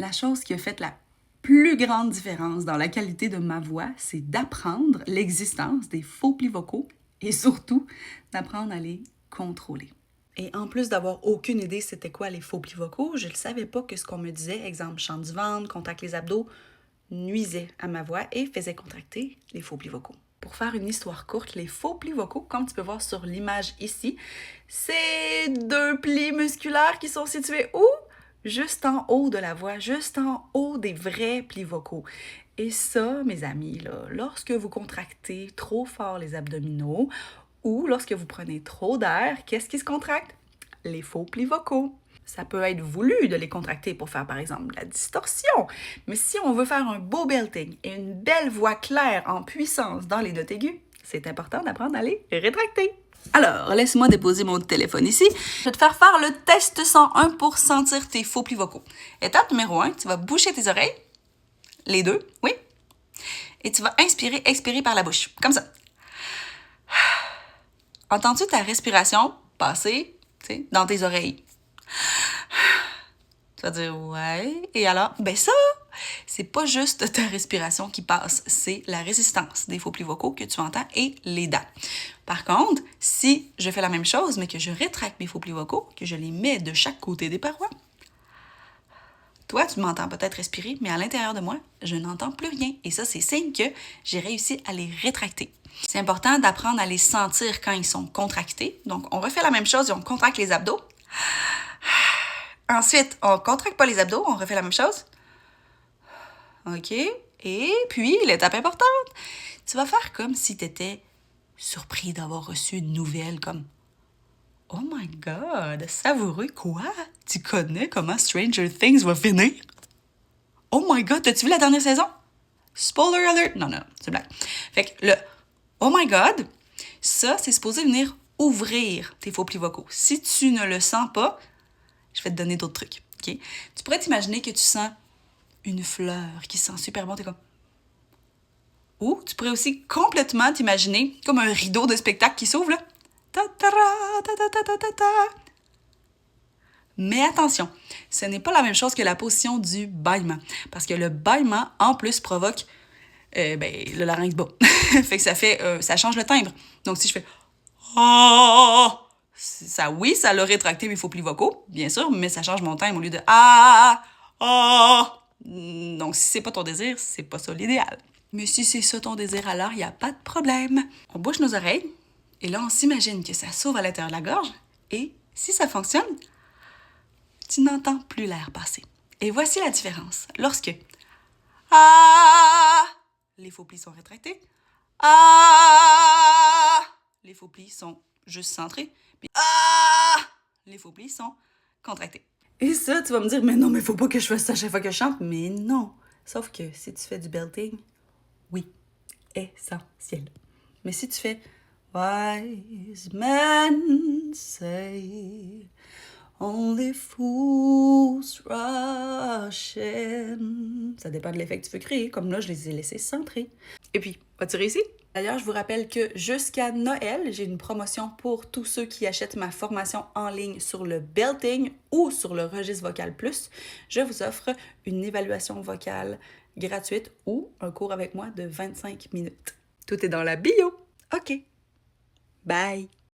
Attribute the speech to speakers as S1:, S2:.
S1: la chose qui a fait la plus grande différence dans la qualité de ma voix, c'est d'apprendre l'existence des faux plis vocaux et surtout d'apprendre à les contrôler. Et en plus d'avoir aucune idée c'était quoi les faux plis vocaux, je ne savais pas que ce qu'on me disait, exemple chant du ventre, contracte les abdos, nuisait à ma voix et faisait contracter les faux plis vocaux. Pour faire une histoire courte, les faux plis vocaux, comme tu peux voir sur l'image ici, c'est 2 plis musculaires qui sont situés où? Juste en haut de la voix, juste en haut des vrais plis vocaux. Et ça, mes amis, là, lorsque vous contractez trop fort les abdominaux ou lorsque vous prenez trop d'air, qu'est-ce qui se contracte? Les faux plis vocaux. Ça peut être voulu de les contracter pour faire, par exemple, la distorsion. Mais si on veut faire un beau belting et une belle voix claire en puissance dans les notes aiguës, c'est important d'apprendre à les rétracter. Alors, laisse-moi déposer mon téléphone ici. Je vais te faire le test 101 pour sentir tes faux plis vocaux. Étape numéro 1, tu vas boucher tes oreilles. Les deux, oui. Et tu vas inspirer, expirer par la bouche. Comme ça. Entends-tu ta respiration passer, dans tes oreilles? Tu vas dire, ouais. Et alors, ben ça, c'est pas juste ta respiration qui passe, c'est la résistance des faux plis vocaux que tu entends et les dents. Par contre, si je fais la même chose, mais que je rétracte mes faux plis vocaux, que je les mets de chaque côté des parois, toi, tu m'entends peut-être respirer, mais à l'intérieur de moi, je n'entends plus rien. Et ça, c'est signe que j'ai réussi à les rétracter. C'est important d'apprendre à les sentir quand ils sont contractés. Donc, on refait la même chose et on contracte les abdos. Ensuite, on contracte pas les abdos, on refait la même chose. OK. Et puis, l'étape importante, tu vas faire comme si tu étais surpris d'avoir reçu une nouvelle comme « Oh my God, savoureux, quoi? Tu connais comment Stranger Things va finir? Oh my God, t'as-tu vu la dernière saison? Spoiler alert! Non, c'est blague. Fait que le « Oh my God », ça, c'est supposé venir ouvrir tes faux plis vocaux. Si tu ne le sens pas, je vais te donner d'autres trucs, OK? Tu pourrais t'imaginer que tu sens une fleur qui sent super bon, t'es comme... Ou tu pourrais aussi complètement t'imaginer comme un rideau de spectacle qui s'ouvre, là. Mais attention, ce n'est pas la même chose que la position du bâillement. Parce que le bâillement, en plus, provoque le larynx bas. Fait que ça change le timbre. Donc, si je fais « Ah », ça, oui, ça l'a rétracté mes faux plis vocaux, bien sûr, mais ça change mon timbre au lieu de « Ah ». Donc, si c'est pas ton désir, c'est pas ça l'idéal. Mais si c'est ça ton désir, alors il n'y a pas de problème. On bouche nos oreilles, et là, on s'imagine que ça s'ouvre à l'intérieur de la gorge, et si ça fonctionne, tu n'entends plus l'air passer. Et voici la différence. Lorsque « Ah », les faux plis sont rétractés. « Ah », les faux plis sont juste centrés. Puis « Ah », les faux plis sont contractés. Et ça, tu vas me dire « Mais non, mais faut pas que je fasse ça à chaque fois que je chante. » Mais non. Sauf que si tu fais du belting, oui, essentiel. Mais si tu fais « Wise men say only fools rush in », ça dépend de l'effet que tu veux créer. Comme là, je les ai laissés centrés. Et puis, as-tu réussi? D'ailleurs, je vous rappelle que jusqu'à Noël, j'ai une promotion pour tous ceux qui achètent ma formation en ligne sur le belting ou sur le registre vocal plus. Je vous offre une évaluation vocale gratuite ou un cours avec moi de 25 minutes. Tout est dans la bio. OK. Bye!